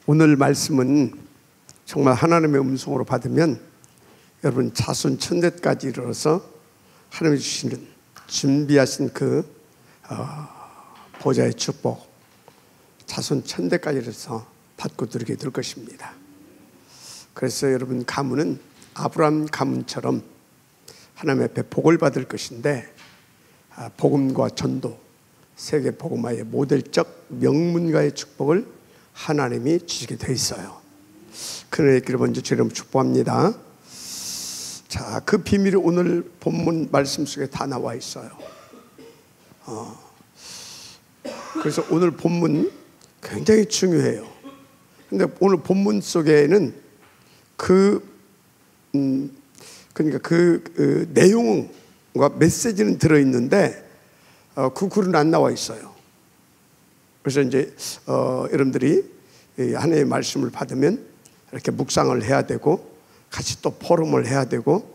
오늘 말씀은 정말 하나님의 음성으로 받으면 여러분 자손 천대까지 이르러서 하나님이 주시는 준비하신 그 보좌의 축복, 자손 천대까지 이르러서 받고 누리게 될 것입니다. 그래서 여러분 가문은 아브라함 가문처럼 하나님 앞에 복을 받을 것인데, 복음과 전도, 세계 복음화의 모델적 명문가의 축복을 하나님이 주시게 돼 있어요. 그의 길을 먼저 주님 축복합니다. 자, 그 비밀이 오늘 본문 말씀 속에 다 나와 있어요. 그래서 오늘 본문 굉장히 중요해요. 근데 오늘 본문 속에는 그러니까 그 내용과 메시지는 들어있는데 그 글은 안 나와 있어요. 그래서 이제 여러분들이 하나님의 말씀을 받으면 이렇게 묵상을 해야 되고, 같이 또 포럼을 해야 되고,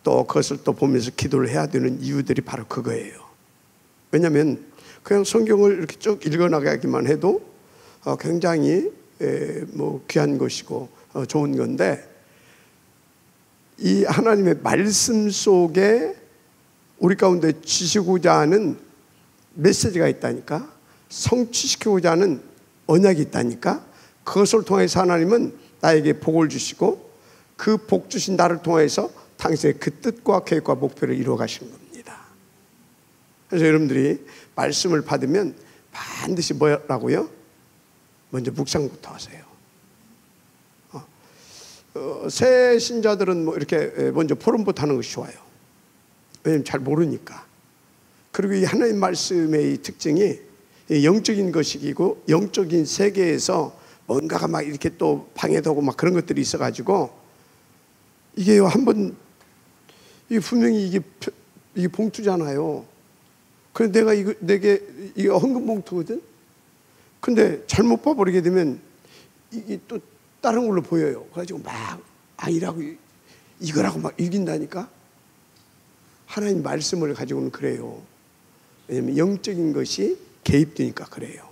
또 그것을 또 보면서 기도를 해야 되는 이유들이 바로 그거예요. 왜냐하면 그냥 성경을 이렇게 쭉 읽어나가기만 해도 굉장히 귀한 것이고 좋은 건데, 이 하나님의 말씀 속에 우리 가운데 주시고자 하는 메시지가 있다니까, 성취시키고자 하는 언약이 있다니까. 그것을 통해서 하나님은 나에게 복을 주시고, 그 복 주신 나를 통해서 당신의 그 뜻과 계획과 목표를 이루어 가시는 겁니다. 그래서 여러분들이 말씀을 받으면 반드시 뭐라고요? 먼저 묵상부터 하세요. 새 신자들은 뭐 이렇게 먼저 포럼부터 하는 것이 좋아요. 왜냐하면 잘 모르니까. 그리고 이 하나님 말씀의 이 특징이 영적인 것이고, 영적인 세계에서 뭔가가 막 이렇게 또 방해되고 막 그런 것들이 있어가지고, 이게 한번 이게 분명히 이게 봉투잖아요. 그런데 내게 이게 헌금 봉투거든. 근데 잘못 봐버리게 되면 이게 또 다른 걸로 보여요. 그래가지고 막 아니라고 이거라고 막 이긴다니까. 하나님 말씀을 가지고는 그래요. 왜냐하면 영적인 것이 개입되니까 그래요.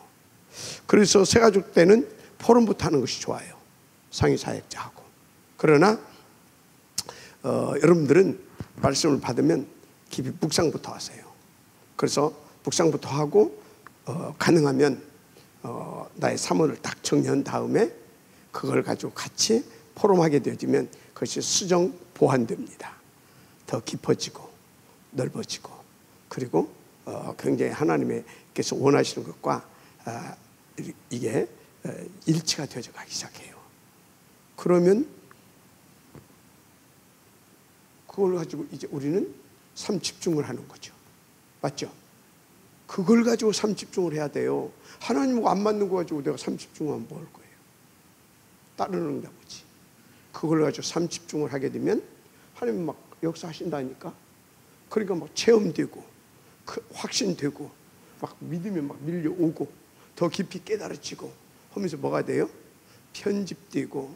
그래서 새가족 때는 포럼부터 하는 것이 좋아요. 상위 사역자하고. 그러나 여러분들은 말씀을 받으면 깊이 묵상부터 하세요. 그래서 묵상부터 하고 가능하면 나의 사모를 딱 정리한 다음에 그걸 가지고 같이 포럼하게 되어지면 그것이 수정 보완됩니다. 더 깊어지고 넓어지고, 그리고 굉장히 하나님께서 원하시는 것과 이게 일치가 되어져 가기 시작해요. 그러면 그걸 가지고 이제 우리는 삶 집중을 하는 거죠. 맞죠? 그걸 가지고 삶 집중을 해야 돼요. 하나님하고 안 맞는 거 가지고 내가 삶 집중하면 뭐 할 거예요? 따르는 게 보지. 그걸 가지고 삶 집중을 하게 되면 하나님 막 역사하신다니까. 그러니까 막 체험되고 확신되고 막 믿음이 막 밀려오고 더 깊이 깨달아지고 하면서 뭐가 돼요? 편집되고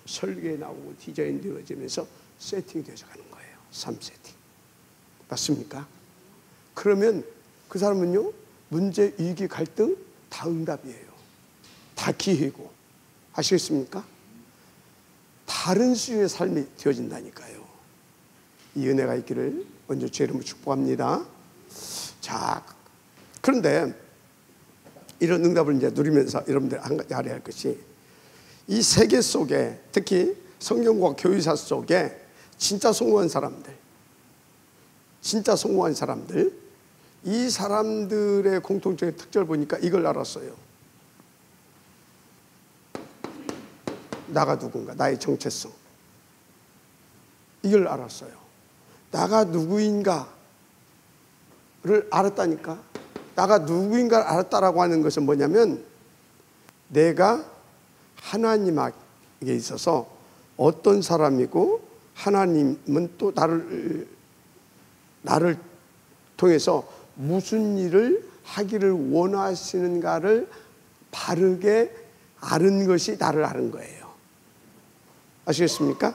설계에 나오고 디자인 되어지면서 세팅되어져 가는 거예요. 삶 세팅. 맞습니까? 그러면 그 사람은요, 문제, 위기, 갈등 다 응답이에요. 다 기회고. 아시겠습니까? 다른 수준의 삶이 되어진다니까요. 이 은혜가 있기를 먼저 제 이름으로 축복합니다. 자, 그런데 이런 응답을 이제 누리면서 여러분들 한 가지 알아야 할 것이, 이 세계 속에, 특히 성경과 교회사 속에 진짜 성공한 사람들, 이 사람들의 공통적인 특징을 보니까 이걸 알았어요. 나가 누군가, 나의 정체성, 이걸 알았어요. 나가 누구인가를 알았다니까. 나가 누구인가를 알았다라고 하는 것은 뭐냐면, 내가 하나님에게 있어서 어떤 사람이고, 하나님은 또 나를 통해서 무슨 일을 하기를 원하시는가를 바르게 아는 것이 나를 아는 거예요. 아시겠습니까?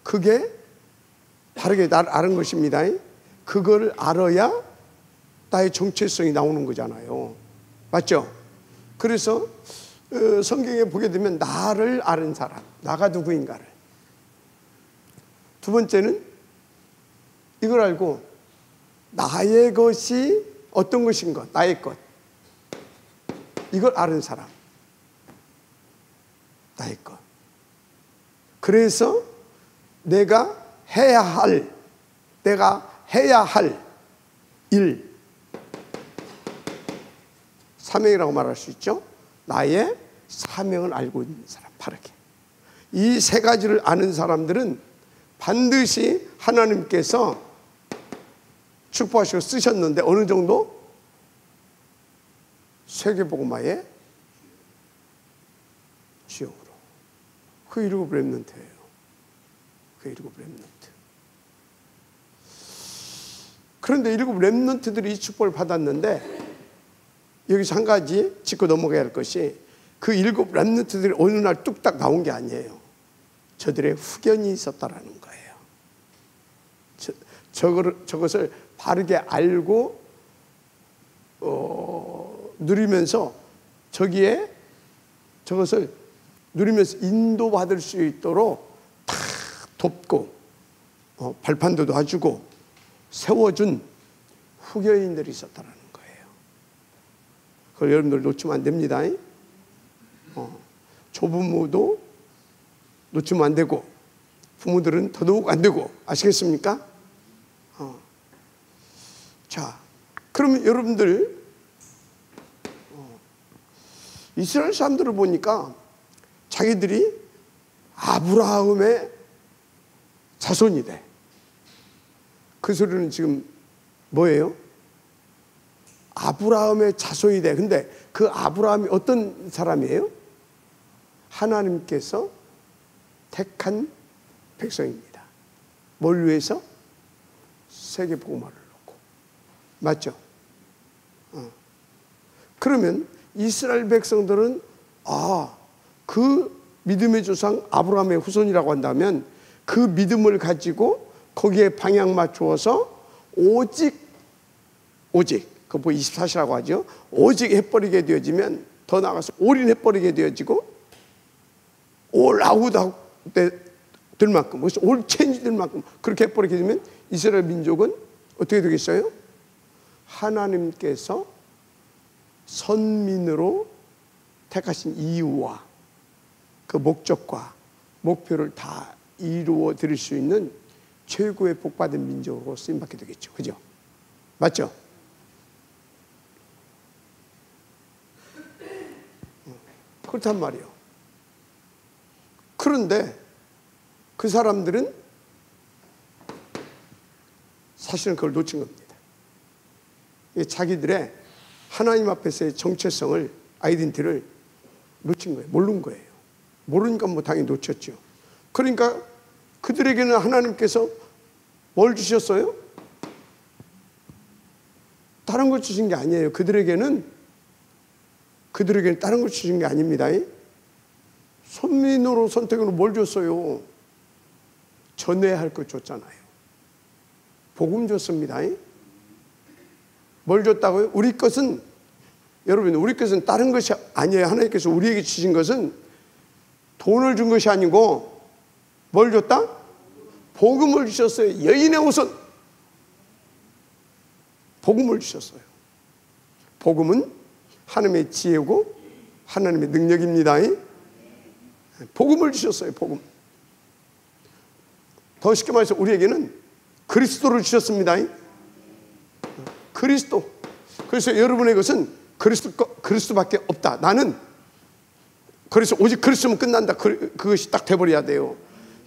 그게 바르게 나를 아는 것입니다. 그걸 알아야 나의 정체성이 나오는 거잖아요. 맞죠? 그래서 성경에 보게 되면 나를 아는 사람, 나가 누구인가를. 두 번째는 이걸 알고 나의 것이 어떤 것인 것, 나의 것, 이걸 아는 사람, 나의 것. 그래서 내가 해야 할 일, 사명이라고 말할 수 있죠. 나의 사명을 알고 있는 사람, 바르게. 이 세 가지를 아는 사람들은 반드시 하나님께서 축복하시고 쓰셨는데 어느 정도? 세계복음화의 지형으로. 그 일곱 렘넌트예요. 그 일곱 렘넌트. 그런데 일곱 렘넌트들이 이 축복을 받았는데 여기서 한 가지 짚고 넘어가야 할 것이 그 일곱 렘넌트들이 어느 날 뚝딱 나온 게 아니에요. 저들의 후견이 있었다라는 거예요. 저것을 바르게 알고 누리면서 저것을 누리면서 인도받을 수 있도록 다 돕고 발판도 놔주고 세워준 후견인들이 있었다는 거예요. 그걸 여러분들 놓치면 안 됩니다. 조부모도 놓치면 안 되고 부모들은 더더욱 안 되고, 아시겠습니까? 자, 그러면 여러분들 이스라엘 사람들을 보니까 자기들이 아브라함의 자손이 돼. 그 소리는 지금 뭐예요? 아브라함의 자손이 돼. 근데 그 아브라함이 어떤 사람이에요? 하나님께서 택한 백성입니다. 뭘 위해서? 세계복음화를 놓고. 맞죠? 그러면 이스라엘 백성들은 그 믿음의 조상 아브라함의 후손이라고 한다면 그 믿음을 가지고 거기에 방향 맞추어서 오직 그거 24시라고 하죠. 오직 해버리게 되어지면, 더 나아가서 올인해버리게 되어지고 올 아웃 될 만큼, 올 체인지 될 만큼 그렇게 해버리게 되면 이스라엘 민족은 어떻게 되겠어요? 하나님께서 선민으로 택하신 이유와 그 목적과 목표를 다 이루어 드릴 수 있는 최고의 복받은 민족으로 쓰임받게 되겠죠. 그죠? 맞죠? 그렇단 말이에요. 그런데 그 사람들은 사실은 그걸 놓친 겁니다. 자기들의 하나님 앞에서의 정체성을, 아이덴티티를 놓친 거예요. 모르는 거예요. 모르니까 뭐 당연히 놓쳤죠. 그러니까 그들에게는 하나님께서 뭘 주셨어요? 다른 걸 주신 게 아니에요. 그들에게는 다른 걸 주신 게 아닙니다. 선민으로 선택으로 뭘 줬어요? 전해야 할 걸 줬잖아요. 복음 줬습니다. 뭘 줬다고요? 여러분, 우리 것은 다른 것이 아니에요. 하나님께서 우리에게 주신 것은 돈을 준 것이 아니고 뭘 줬다? 복음을 주셨어요. 여인의 우선 복음을 주셨어요. 복음은 하나님의 지혜고 하나님의 능력입니다. 복음을 주셨어요. 복음. 더 쉽게 말해서 우리에게는 그리스도를 주셨습니다. 그리스도. 그래서 여러분의 것은 그리스도밖에 없다. 나는 그래서 오직 그리스도면 끝난다. 그것이 딱 돼버려야 돼요.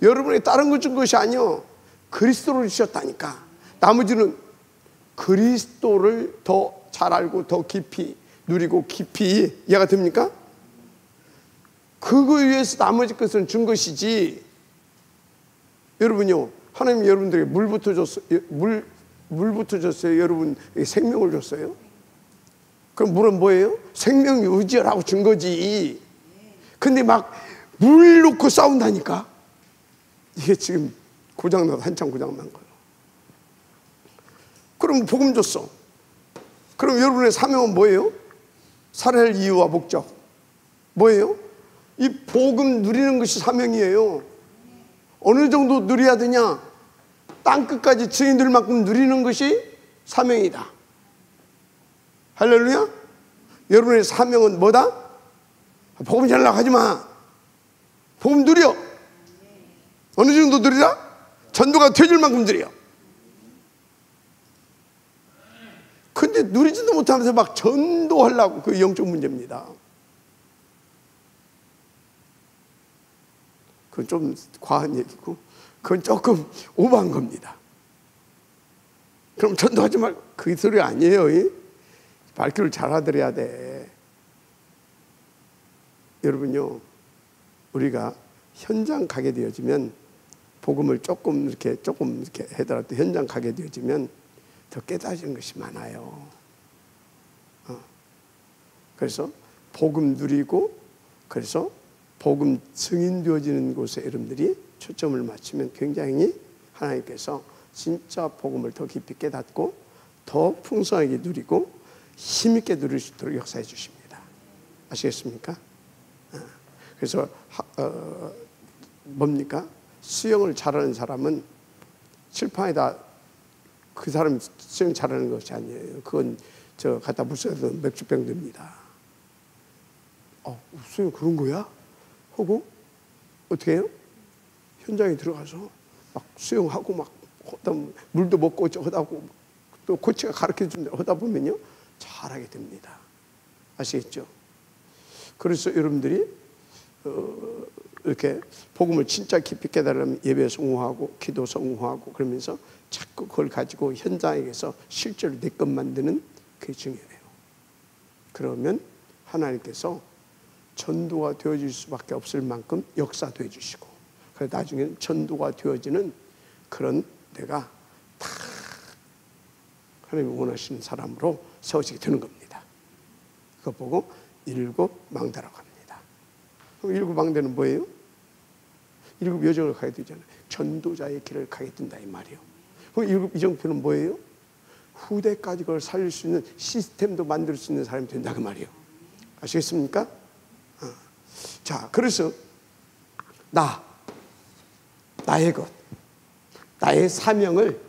여러분에게 다른 걸 준 것이 아니요, 그리스도를 주셨다니까. 나머지는 그리스도를 더 잘 알고 더 깊이 누리고 깊이 이해가 됩니까? 그거 위해서 나머지 것은 준 것이지. 여러분요, 하나님이 여러분들에게 물부터 줬어요. 여러분 생명을 줬어요. 그럼 물은 뭐예요? 생명 유지하라고 준 거지. 근데 막 물 놓고 싸운다니까. 이게 지금 고장나서 한참 고장난 거예요. 그럼 복음 줬어. 그럼 여러분의 사명은 뭐예요? 살아야 할 이유와 목적. 뭐예요? 이 복음 누리는 것이 사명이에요. 어느 정도 누려야 되냐? 땅끝까지 증인들 만큼 누리는 것이 사명이다. 할렐루야. 여러분의 사명은 뭐다? 복음 전하려고 하지 마. 복음 누려. 어느 정도 누리라? 전도가 되어줄 만큼 누려. 근데 누리지도 못하면서 막 전도하려고, 그 영적 문제입니다. 그건 좀 과한 얘기고, 그건 조금 오버한 겁니다. 그럼 전도하지 말고, 그 소리 아니에요. 발표를 잘 하더라야 돼. 여러분요, 우리가 현장 가게 되어지면, 복음을 조금 이렇게 해더라도 현장 가게 되어지면 더 깨달아지는 것이 많아요. 그래서 복음 누리고, 그래서 복음 증인 되어지는 곳에 여러분들이 초점을 맞추면 굉장히 하나님께서 진짜 복음을 더 깊이 깨닫고 더 풍성하게 누리고 힘있게 누릴 수 있도록 역사해 주십니다. 아시겠습니까? 그래서 뭡니까? 수영을 잘하는 사람은 칠판에다 그 사람 수영 잘하는 것이 아니에요. 그건 저 갖다 부숴도 맥주병 됩니다. 수영 그런 거야? 하고 어떻게 해요? 현장에 들어가서 막 수영하고 막 물도 먹고 하다고 또 코치가 가르쳐 준 대로 하다 보면요 잘하게 됩니다. 아시겠죠? 그래서 여러분들이 이렇게 복음을 진짜 깊이 깨달으면 예배 성공하고 기도 성공하고 그러면서 자꾸 그걸 가지고 현장에서 실제로 내 것 만드는 그게 중요해요. 그러면 하나님께서 전도가 되어질 수밖에 없을 만큼 역사도 해주시고, 그래서 나중에는 전도가 되어지는 그런 내가 다 하나님이 원하시는 사람으로 세워지게 되는 겁니다. 그거 보고 일곱 망대라고 합니다. 그럼 일곱 망대는 뭐예요? 일곱 여정을 가게 되잖아요. 전도자의 길을 가게 된다 이 말이에요. 그럼 일곱 이정표는 뭐예요? 후대까지 그걸 살릴 수 있는 시스템도 만들 수 있는 사람이 된다 그 말이에요. 아시겠습니까? 자, 그래서 나의 것, 나의 사명을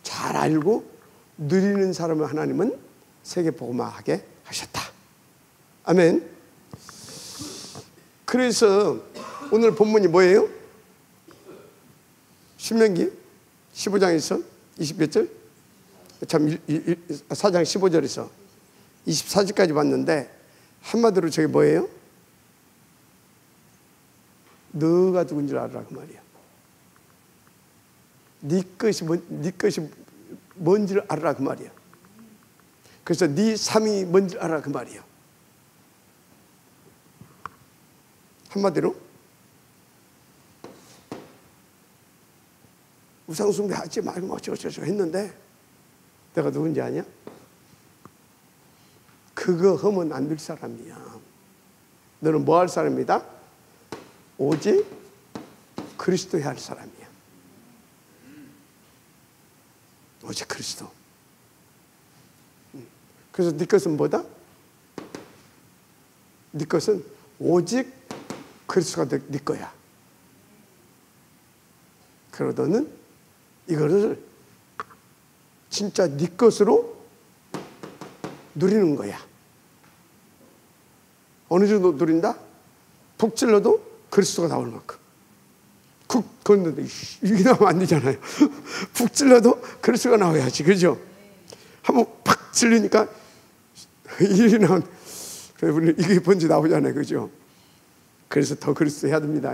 잘 알고 누리는 사람을 하나님은 세계복음화하게 하셨다. 아멘. 그래서 오늘 본문이 뭐예요? 신명기 15장에서 20몇 절? 참 4장 15절에서 24절까지 봤는데 한마디로 저게 뭐예요? 너가 누군 줄 알아 그 말이야. 네 것이 뭔지를 알아라 그 말이야. 그래서 네 삶이 뭔지 알아라 그 말이야. 한마디로 우상숭배 하지 말고 어쩌고저쩌고 했는데 내가 누군지 아냐? 그거 하면 안 될 사람이야. 너는 뭐 할 사람이다? 오직 그리스도 해야 할 사람이야. 오직 그리스도. 그래서 네 것은 뭐다? 네 것은 오직 그리스도가 네 거야. 그러다 너는 이거를 진짜 네 것으로 누리는 거야. 어느 정도 누린다? 북 찔러도 그리스도가 나올 만큼. 그런데 이게 나오면 안 되잖아요. 북 찔러도 그리스도가 나와야지. 그죠? 한번 팍 찔리니까 일이 나온, 이게 번지 나오잖아요. 그죠? 그래서 더 그리스도 해야 됩니다.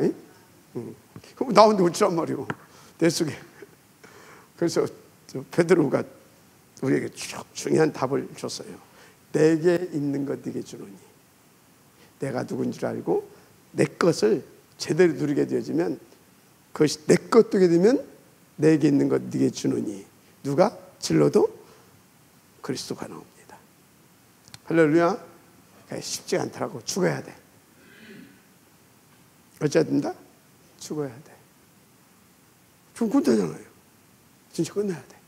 그럼 나오는데 어쩌란 말이오. 내 속에. 그래서 베드로가 우리에게 중요한 답을 줬어요. 내게 있는 것 네게 주노니. 내가 누군 줄 알고 내 것을 제대로 누리게 되어지면 그것이 내 것 되게 되면 내게 있는 것 네게 주노니. 누가 질러도 그리스도가 나옵니다. 할렐루야. 쉽지 않더라고. 죽어야 돼. 어째야 된다? 죽어야 돼. 죽으면 끝나잖아요. 진짜 끝내야 돼.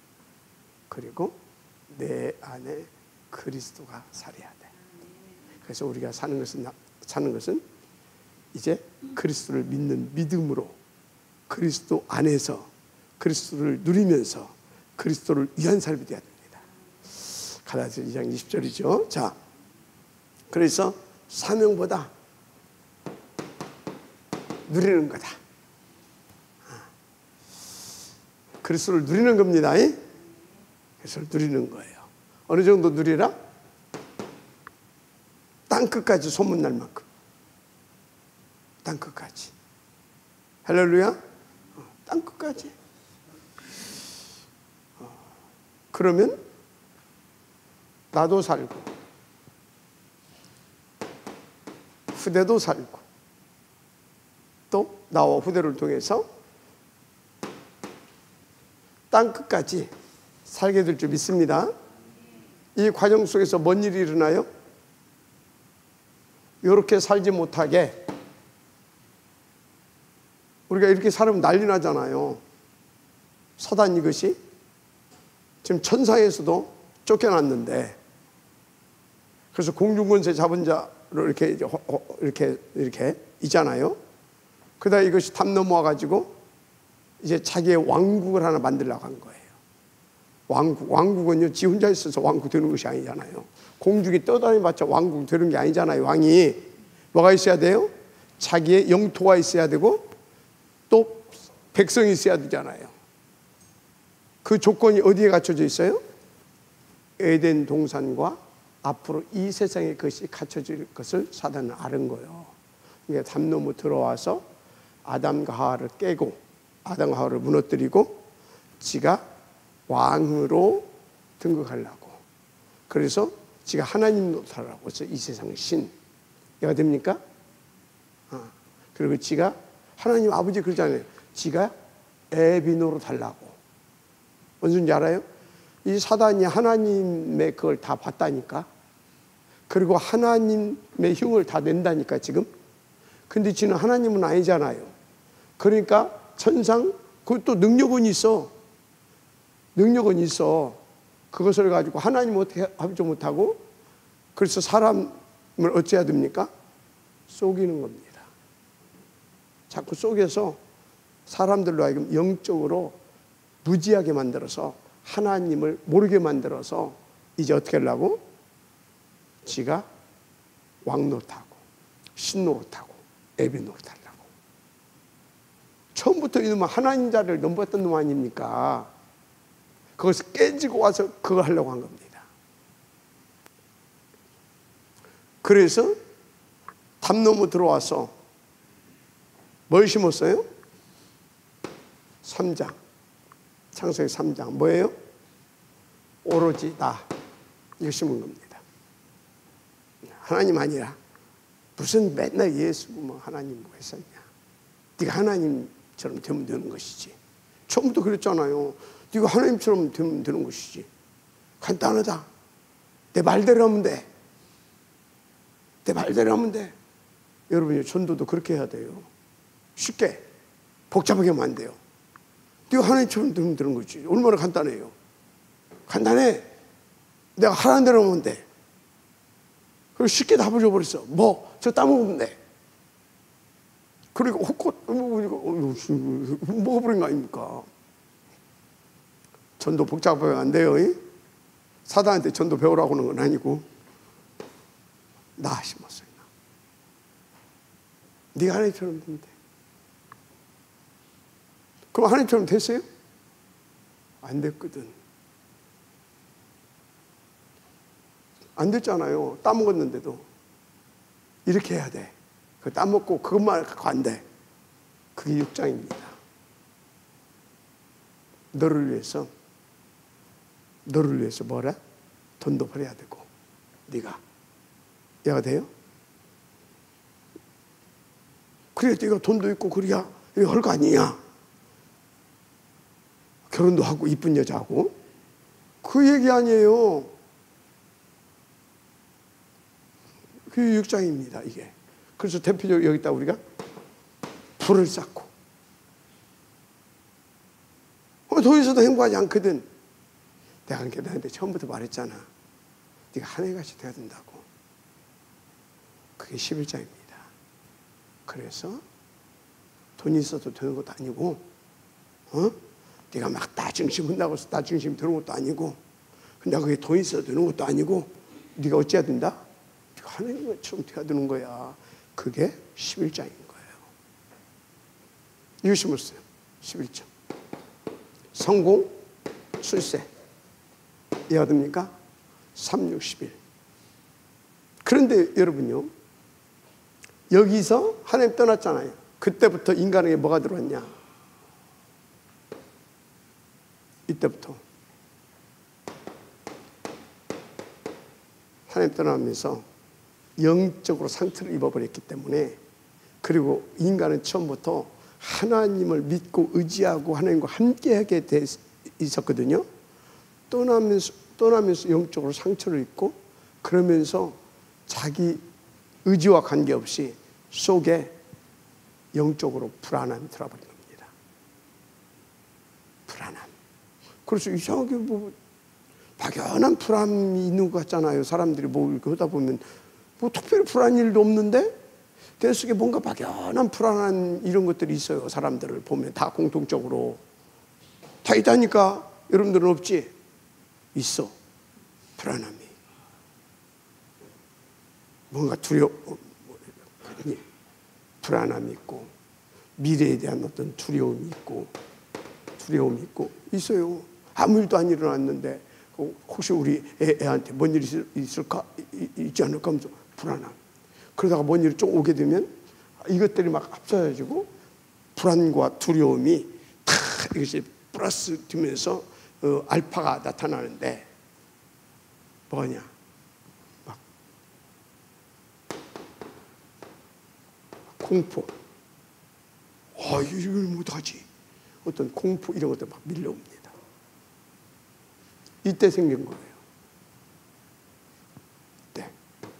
그리고 내 안에 그리스도가 살아야 돼. 그래서 우리가 사는 것은 이제 그리스도를 믿는 믿음으로 그리스도 안에서 그리스도를 누리면서 그리스도를 위한 삶이 되어야 됩니다. 갈라디아서 2장 20절이죠. 자, 그래서 사명보다 누리는 거다. 그리스도를 누리는 겁니다. 그리스도를 누리는 거예요. 어느 정도 누리라? 땅끝까지 소문날 만큼. 땅끝까지. 할렐루야. 땅끝까지. 그러면 나도 살고 후대도 살고 또 나와 후대를 통해서 땅끝까지 살게 될 줄 믿습니다. 이 과정 속에서 뭔 일이 일어나요? 이렇게 살지 못하게 우리가 이렇게 살면 난리 나잖아요. 사단 이것이 지금 천상에서도 쫓겨났는데 그래서 공중권세 잡은 자로 이렇게 있잖아요. 그러다 이것이 담 넘어와 가지고 이제 자기의 왕국을 하나 만들려고 한 거예요. 왕국은요, 지 혼자 있어서 왕국 되는 것이 아니잖아요. 공중이 떠다니봤자 왕국 되는 게 아니잖아요. 왕이 뭐가 있어야 돼요? 자기의 영토가 있어야 되고 또 백성이 있어야 되잖아요. 그 조건이 어디에 갖춰져 있어요? 에덴 동산과 앞으로 이 세상에 그것이 갖춰질 것을 사단은 아는 거예요. 이게 담 넘어 들어와서 아담과 하와를 깨고 아담과 하와를 무너뜨리고 지가 왕으로 등극하려고. 그래서 지가 하나님 노릇하려고. 그래서 이 세상의 신. 얘가 됩니까? 그리고 지가 하나님 아버지 그러잖아요. 지가 애비 노릇하려고. 뭔지 알아요? 이 사단이 하나님의 그걸 다 봤다니까. 그리고 하나님의 흉을 다 낸다니까 지금. 근데 지는 하나님은 아니잖아요. 그러니까 천상 그것도 능력은 있어. 능력은 있어. 그것을 가지고 하나님 어떻게 합조 못하고 그래서 사람을 어찌해야 됩니까? 속이는 겁니다. 자꾸 속여서 사람들로 하여금 영적으로 무지하게 만들어서 하나님을 모르게 만들어서 이제 어떻게 하려고? 지가 왕 노릇하고 신 노릇하고 애비 노릇하려고. 처음부터 이놈은 하나님 자리를 넘봤던 놈 아닙니까? 그것을 깨지고 와서 그거 하려고 한 겁니다. 그래서 담 넘어 들어와서 뭘 심었어요? 3장. 창세기 3장. 뭐예요? 오로지 나. 이거 심은 겁니다. 하나님 아니라 무슨 맨날 예수 뭐 하나님 뭐 했었냐. 네가 하나님처럼 되면 되는 것이지. 처음부터 그랬잖아요. 네가 하나님처럼 되면 되는 것이지. 간단하다. 내 말대로 하면 돼. 내 말대로 하면 돼. 여러분이 전도도 그렇게 해야 돼요. 쉽게 복잡하게 하면 안 돼요. 네가 하나님처럼 되면 되는 거지. 얼마나 간단해요. 간단해. 내가 하라는 대로 하면 돼. 그리고 쉽게 답을 줘버렸어. 뭐? 저 따먹으면 돼. 그러니까 헛것 먹어버린 거 아닙니까? 전도 복잡하게 안 돼요. 사단한테 전도 배우라고 하는 건 아니고 나 심었어요. 네가 하나님처럼 되면 돼. 그럼 하나님처럼 됐어요? 안 됐거든. 안 됐잖아요. 따먹었는데도. 이렇게 해야 돼. 그 따먹고 그것만 갖고 안 돼. 그게 6장입니다. 너를 위해서 뭐라? 돈도 벌어야 되고 네가 얘가 돼요? 그래야 네가 돈도 있고 그래야 이거 할 거 아니냐. 결혼도 하고 이쁜 여자하고 그 얘기 아니에요. 그게 6장입니다. 이게. 그래서 대표적으로 여기다 우리가 불을 쌓고 더 있어도 행복하지 않거든. 내가 너한테 처음부터 말했잖아. 네가 하늘같이 돼야 된다고. 그게 11장입니다. 그래서 돈이 있어도 되는 것도 아니고, 네가 막 나 중심 한다고 해서 나 중심 되는 것도 아니고, 근데 그게 돈이 있어도 되는 것도 아니고, 네가 어찌해야 된다? 네가 하나님처럼 돼야 되는 거야. 그게 11장인 거예요. 이것이 무엇이에요? 11장. 성공, 출세. 이해가 됩니까? 3, 6, 11. 그런데 여러분요, 여기서 하나님 떠났잖아요. 그때부터 인간에게 뭐가 들어왔냐? 이때부터 하나님 떠나면서 영적으로 상처를 입어버렸기 때문에, 그리고 인간은 처음부터 하나님을 믿고 의지하고 하나님과 함께하게 돼 있었거든요. 떠나면서 영적으로 상처를 입고, 그러면서 자기 의지와 관계없이 속에 영적으로 불안함이 들어버린 겁니다. 불안함. 그래서 이상하게 뭐 막연한 불안이 있는 것 같잖아요. 사람들이 뭐 이렇게 하다 보면 뭐 특별히 불안한 일도 없는데 내 속에 뭔가 막연한 불안한 이런 것들이 있어요. 사람들을 보면 다 공통적으로 다 있다니까. 여러분들은 없지? 있어. 불안함이. 뭔가 불안함이 있고, 미래에 대한 어떤 두려움이 있고 있어요. 아무 일도 안 일어났는데 혹시 우리 애한테 뭔 일이 있지 않을까 하면서 불안함. 그러다가 뭔 일이 좀 오게 되면 이것들이 막 합쳐가지고 불안과 두려움이 다 이것이 플러스 되면서 알파가 나타나는데, 뭐냐? 막 공포. 이걸 못하지. 어떤 공포 이런 것들 막 밀려옵니다. 이때 생긴 거예요. 이때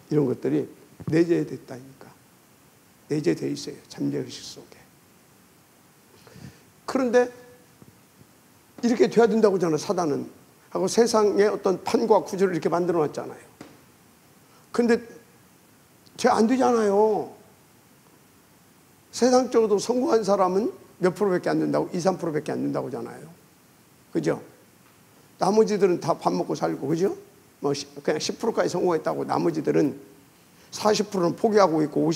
이런 것들이 내재됐다니까. 내재되어 있어요. 잠재의식 속에. 그런데 이렇게 돼야 된다고 하잖아요. 사단은. 하고 세상에 어떤 판과 구조를 이렇게 만들어 놨잖아요. 근데 안 되잖아요. 세상적으로도 성공한 사람은 몇 프로밖에 안 된다고? 2, 3%밖에 안 된다고 하잖아요. 그죠? 나머지들은 다 밥 먹고 살고, 그죠? 뭐 그냥 10%까지 성공했다고 나머지들은 40%는 포기하고 있고,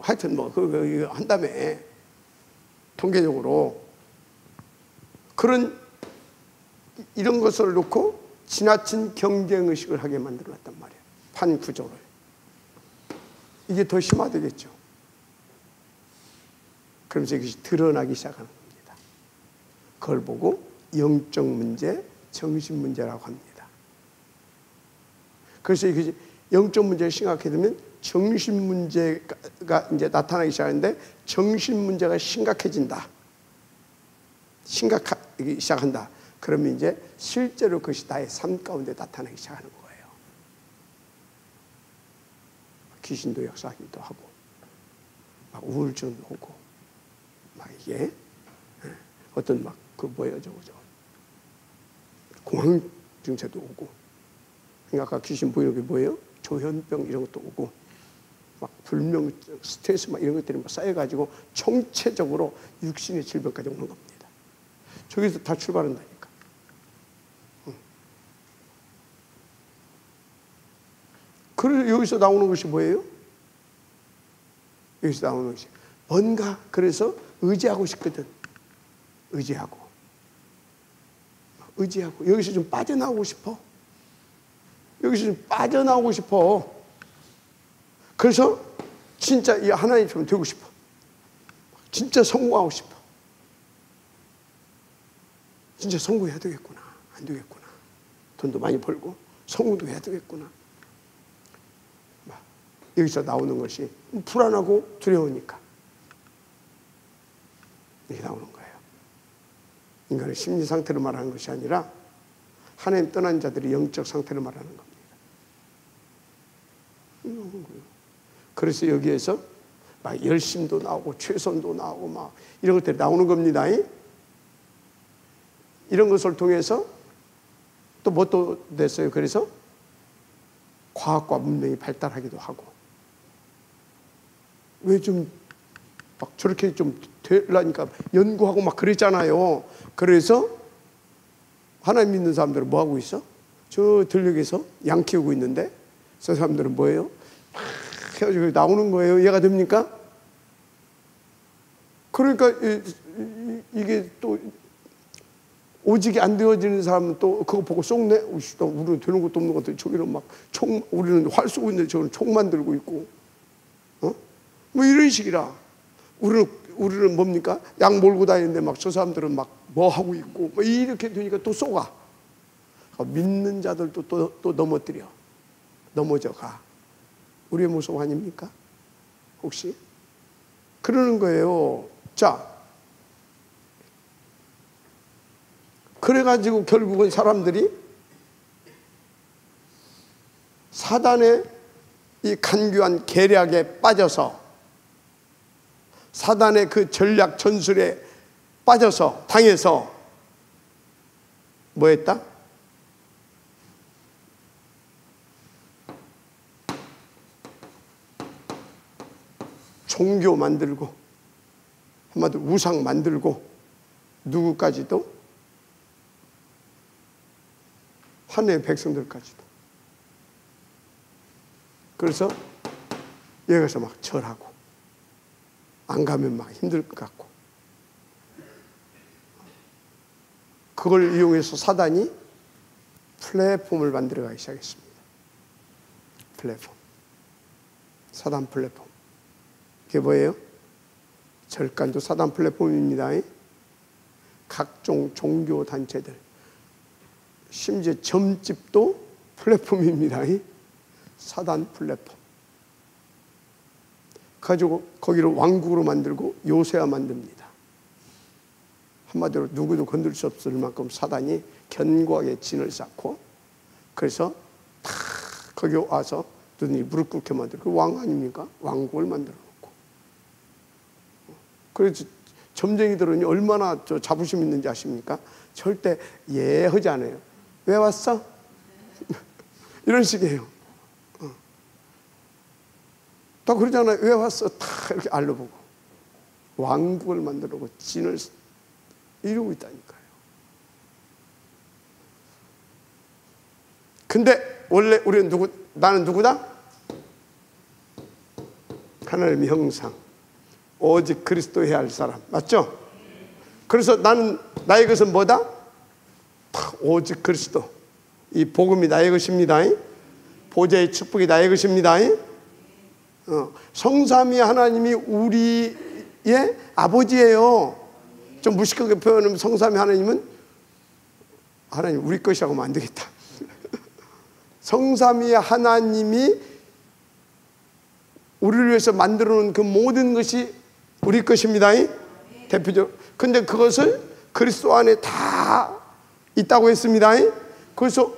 하여튼 한다며. 통계적으로. 이런 것을 놓고 지나친 경쟁의식을 하게 만들어놨단 말이에요. 판 구조를. 이게 더 심화되겠죠. 그러면서 이것이 드러나기 시작하는 겁니다. 그걸 보고 영적 문제, 정신 문제라고 합니다. 그래서 이것이 영적 문제가 심각하게 되면 정신 문제가 이제 나타나기 시작하는데, 정신 문제가 심각해진다. 심각하기 시작한다. 그러면 이제 실제로 그것이 나의 삶 가운데 나타나기 시작하는 거예요. 귀신도 역사하기도 하고, 막 우울증도 오고, 막 이게 어떤 막 공황 증세도 오고, 그러니까 아까 귀신 보이는 게 뭐예요? 조현병 이런 것도 오고, 막 불명, 스트레스 막 이런 것들이 막 쌓여가지고 총체적으로 육신의 질병까지 오는 겁니다. 저기서 다 출발한다니까. 그래서 여기서 나오는 것이 뭐예요? 여기서 나오는 것이 뭔가, 그래서 의지하고 싶거든. 의지하고 여기서 좀 빠져나오고 싶어. 그래서 진짜 이 하나님처럼 되고 싶어. 진짜 성공하고 싶어. 진짜 성공해야 되겠구나. 안 되겠구나. 돈도 많이 벌고 성공도 해야 되겠구나. 여기서 나오는 것이 불안하고 두려우니까 이게 나오는 거예요. 인간의 심리 상태를 말하는 것이 아니라 하나님 떠난 자들의 영적 상태를 말하는 겁니다. 그래서 여기에서 막 열심도 나오고 최선도 나오고 막 이런 것들이 나오는 겁니다. 이런 것을 통해서 또 뭐 또 됐어요. 그래서 과학과 문명이 발달하기도 하고. 왜 좀 막 저렇게 좀 되려니까 연구하고 막 그랬잖아요. 그래서 하나님 믿는 사람들은 뭐 하고 있어? 저 들녘에서 양 키우고 있는데 저 사람들은 뭐예요? 막 해가지고 나오는 거예요. 이해가 됩니까? 그러니까 이게 또 오직이 안 되어지는 사람은 또 그거 보고 쏙내. 우리는 되는 것도 없는 것들 저기는 막 우리는 활 쏘고 있는데 저는 총 만들고 있고, 뭐 이런 식이라. 우리는 뭡니까? 양 몰고 다니는데 막 저 사람들은 막 뭐 하고 있고, 뭐 이렇게 되니까 또 쏘가. 믿는 자들도 또 넘어져 가. 우리의 모습 아닙니까? 혹시? 그러는 거예요. 자, 그래가지고 결국은 사람들이 사단의 이 간교한 계략에 빠져서, 사단의 그 전략 전술에 빠져서 당해서 뭐 했다? 종교 만들고, 한마디로 우상 만들고, 누구까지도? 하나님의 백성들까지도. 그래서 여기서 막 절하고, 안 가면 막 힘들 것 같고, 그걸 이용해서 사단이 플랫폼을 만들어가기 시작했습니다. 플랫폼. 사단 플랫폼. 그게 뭐예요? 절간도 사단 플랫폼입니다. 각종 종교 단체들, 심지어 점집도 플랫폼입니다. 사단 플랫폼. 가지고 거기를 왕국으로 만들고 요새화 만듭니다. 한마디로 누구도 건들 수 없을 만큼 사단이 견고하게 진을 쌓고, 그래서 다 거기 와서 눈이 무릎 꿇게 만들고, 그 왕 아닙니까? 왕국을 만들어 놓고. 그래서 점쟁이들은 얼마나 자부심 있는지 아십니까? 절대 예하지 않아요. 왜 왔어? 이런 식이에요. 다 그러잖아요. 왜 왔어? 다 이렇게 알려보고 왕국을 만들고 진을 이루고 있다니까요. 근데 원래 우리는 나는 누구다? 하나님의 형상, 오직 그리스도해야 할 사람, 맞죠? 그래서 나의 것은 뭐다? 오직 그리스도. 이 복음이 나의 것입니다. 보좌의 축복이 나의 것입니다. 성삼위 하나님이 우리의 아버지예요. 좀 무식하게 표현하면 성삼위 하나님은 하나님 우리 것이라고 하면 안 되겠다. 성삼위 하나님이 우리를 위해서 만들어 놓은 그 모든 것이 우리 것입니다. 대표적으로. 근데 그것을 그리스도 안에 다 있다고 했습니다. 그래서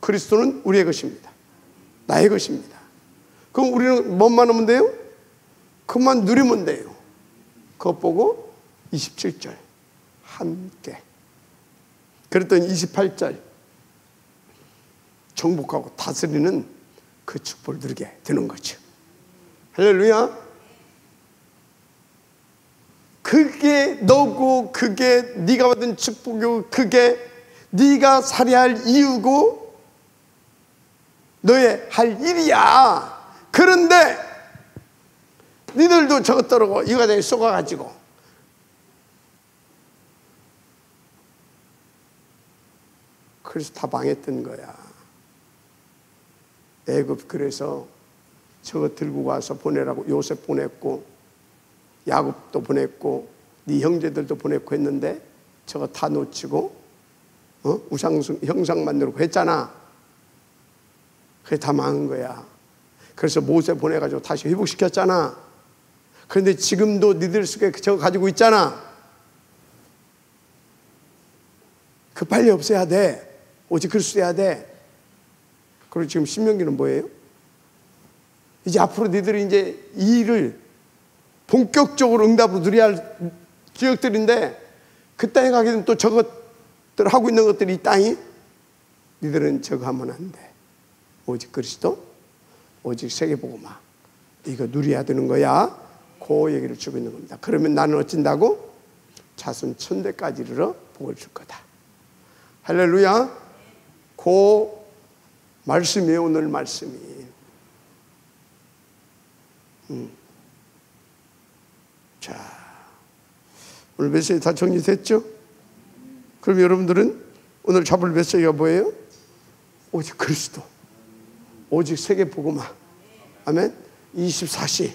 그리스도는 우리의 것입니다. 나의 것입니다. 그럼 우리는 뭐만 하면 돼요? 그만 누리면 돼요. 그것 보고 27절 함께, 그랬더니 28절 정복하고 다스리는 그 축복을 누리게 되는 거죠. 할렐루야. 그게 너고, 그게 네가 받은 축복이고, 그게 네가 살아야 할 이유고 너의 할 일이야. 그런데 니들도 저것 떠르고 이거 다 쏘가가지고 그래서 다 망했던 거야. 애굽 그래서 저거 들고 가서 보내라고 요셉 보냈고, 야곱도 보냈고, 네 형제들도 보냈고 했는데 저거 다 놓치고 형상 만들고 했잖아. 그게 다 망한 거야. 그래서 모세 보내가지고 다시 회복시켰잖아. 그런데 지금도 니들 속에 저거 가지고 있잖아. 그 빨리 없애야 돼. 오직 그리스도 해야 돼. 그리고 지금 신명기는 뭐예요? 이제 앞으로 니들이 이제 이 일을 본격적으로 응답으로 누려야 할 지역들인데, 그 땅에 가게 되면 또 저것들 하고 있는 것들이 이 땅이, 니들은 저거 하면 안 돼. 오직 그리스도, 오직 세계복음화. 이거 누려야 되는 거야. 그 얘기를 주고 있는 겁니다. 그러면 나는 어쩐다고? 자손 천대까지 이르러 복을 줄 거다. 할렐루야. 그 말씀이에요. 오늘 말씀이. 자, 오늘 메시지 다 정리됐죠? 그럼 여러분들은 오늘 잡을 메시지가 뭐예요? 오직 그리스도, 오직 세계복음화. 아멘. 24시.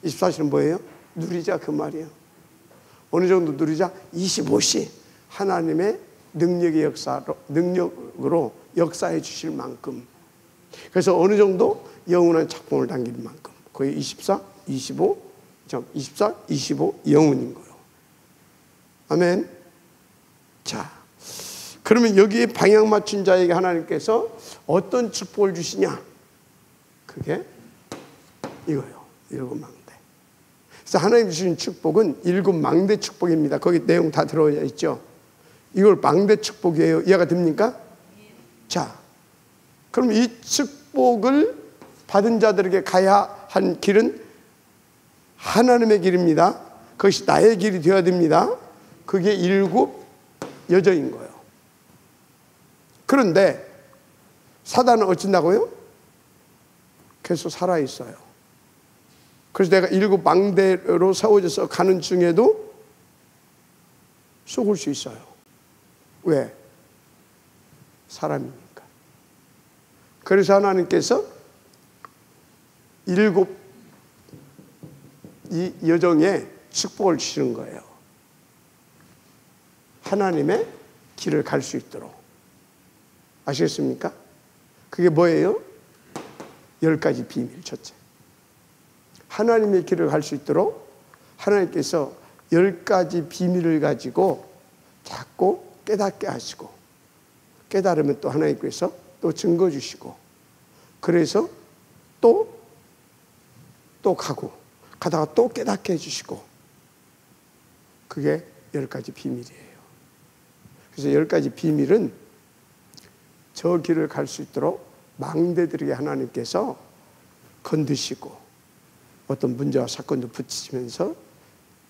24시는 뭐예요? 누리자, 그 말이에요. 어느 정도 누리자? 25시. 하나님의 능력으로 역사해 주실 만큼. 그래서 어느 정도 영원한 작품을 당길 만큼. 거의 24, 25, 25 영원인 거예요. 아멘. 자, 그러면 여기에 방향 맞춘 자에게 하나님께서 어떤 축복을 주시냐? 그게 이거예요. 7망대. 그래서 하나님 주신 축복은 7망대 축복입니다. 거기 내용 다 들어가 있죠. 이걸 망대 축복이에요. 이해가 됩니까? 자, 그럼 이 축복을 받은 자들에게 가야 한 길은 하나님의 길입니다. 그것이 나의 길이 되어야 됩니다. 그게 7 여정인 거예요. 그런데 사단은 어쩐다고요? 계속 살아있어요. 그래서 내가 7 망대로 세워져서 가는 중에도 속을 수 있어요. 왜? 사람이니까. 그래서 하나님께서 7 이 여정에 축복을 주시는 거예요. 하나님의 길을 갈 수 있도록. 아시겠습니까? 그게 뭐예요? 10가지 비밀. 첫째, 하나님의 길을 갈 수 있도록 하나님께서 10가지 비밀을 가지고 자꾸 깨닫게 하시고, 깨달으면 또 하나님께서 또 증거 주시고, 그래서 또 가다가 또 깨닫게 해주시고, 그게 10가지 비밀이에요. 그래서 10가지 비밀은 저 길을 갈 수 있도록 망대들에게 하나님께서 건드시고 어떤 문제와 사건도 붙이시면서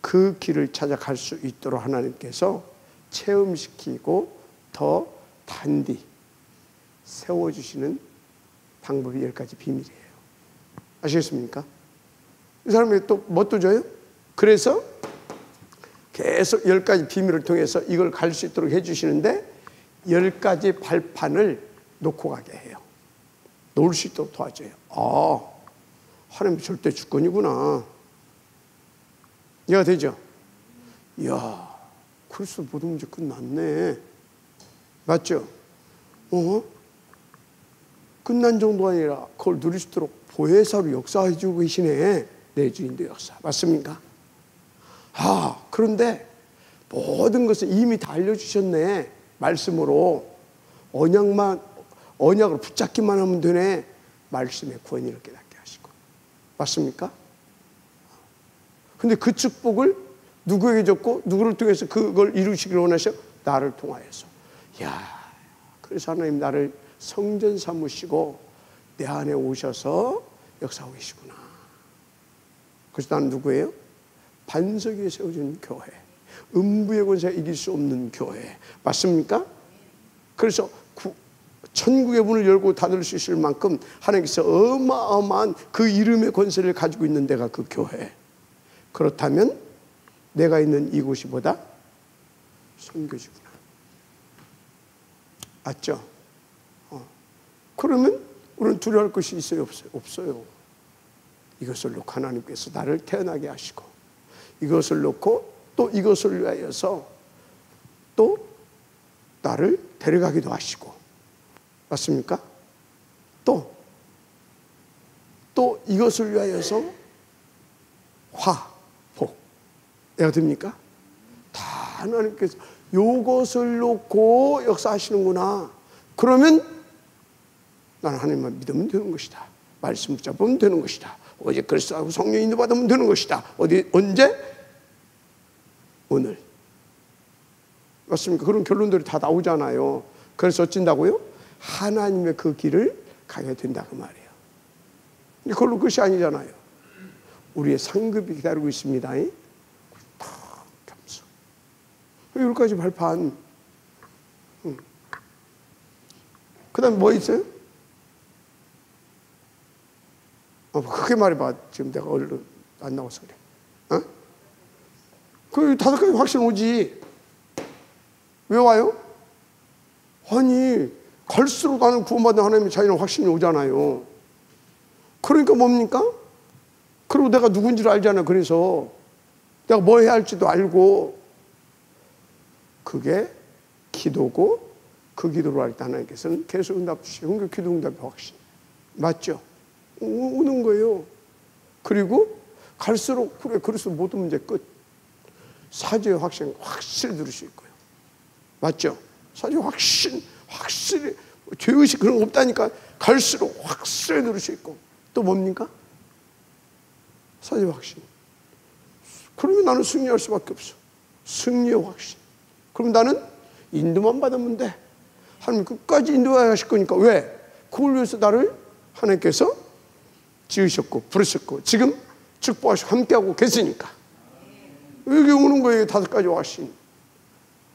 그 길을 찾아갈 수 있도록 하나님께서 체험시키고 더 단디 세워주시는 방법이 10가지 비밀이에요. 아시겠습니까? 이 사람이 또 뭣도 줘요? 그래서 계속 10가지 비밀을 통해서 이걸 갈 수 있도록 해주시는데 10가지 발판을 놓고 가게 해요. 놓을 수 있도록 도와줘요. 아, 하나님 절대 주권이구나. 이해가 되죠? 이야, 그리스도 모든 문제 끝났네. 맞죠? 끝난 정도가 아니라 그걸 누릴 수 있도록 보혜사로 역사해 주고 계시네. 내 주인도 역사. 맞습니까? 아, 그런데 모든 것을 이미 다 알려주셨네. 말씀으로. 언약으로 붙잡기만 하면 되네. 말씀의 권위를 깨닫게 하시고. 맞습니까? 근데 그 축복을 누구에게 줬고 누구를 통해서 그걸 이루시기를 원하셔? 나를 통하여서. 이야, 그래서 하나님 나를 성전 삼으시고 내 안에 오셔서 역사하고 계시구나. 그래서 나는 누구예요? 반석 위에 세워진 교회. 음부의 권세가 이길 수 없는 교회. 맞습니까? 그래서 천국의 문을 열고 닫을 수 있을 만큼 하나님께서 어마어마한 그 이름의 권세를 가지고 있는 데가 그 교회. 그렇다면 내가 있는 이곳이 보다 선교지구나. 맞죠? 그러면 우리는 두려워할 것이 있어요? 없어요? 없어요. 이것을 놓고 하나님께서 나를 태어나게 하시고, 이것을 놓고 또 이것을 위하여서 또 나를 데려가기도 하시고. 맞습니까? 또 이것을 위하여서 복. 내가 됩니까? 다 하나님께서 이것을 놓고 역사하시는구나. 그러면 나는 하나님만 믿으면 되는 것이다. 말씀 붙잡으면 되는 것이다. 어제 그리스도하고 성령 인도 받으면 되는 것이다. 언제? 오늘. 맞습니까? 그런 결론들이 다 나오잖아요. 그래서 어쩐다고요? 하나님의 그 길을 가게 된다 그 말이에요. 근데 그걸로 끝이 아니잖아요. 우리의 상급이 기다리고 있습니다. 탁 겸손. 여기까지 발판. 그 다음에 뭐 있어요? 크게 말해봐. 지금 내가 얼른 안 나와서 그래. 그 5가지 확신 오지. 왜 와요? 아니, 갈수록 나는 구원받는 하나님의 자녀는 확신이 오잖아요. 그러니까 뭡니까? 그리고 내가 누군지를 알잖아. 그래서 내가 뭐 해야 할지도 알고, 그게 기도고, 그 기도로 할 때 하나님께서는 계속 응답 주시고, 그러니까 기도 응답의 확신. 맞죠? 오는 거예요. 그리고 갈수록, 그래, 그래서 모든 문제 끝. 사죄의 확신 확실히 누릴 수 있고요. 맞죠? 사죄의 확실히 죄의식 그런 거 없다니까. 갈수록 확실히 누릴 수 있고. 또 뭡니까? 사죄의 확신. 그러면 나는 승리할 수밖에 없어. 승리의 확신. 그럼 나는 인도만 받으면 돼. 하나님 끝까지 인도하실 거니까. 왜? 그걸 위해서 나를 하나님께서 지으셨고 부르셨고 지금 축복하시고 함께하고 계시니까. 여기 오는 거예요. 5가지 확신.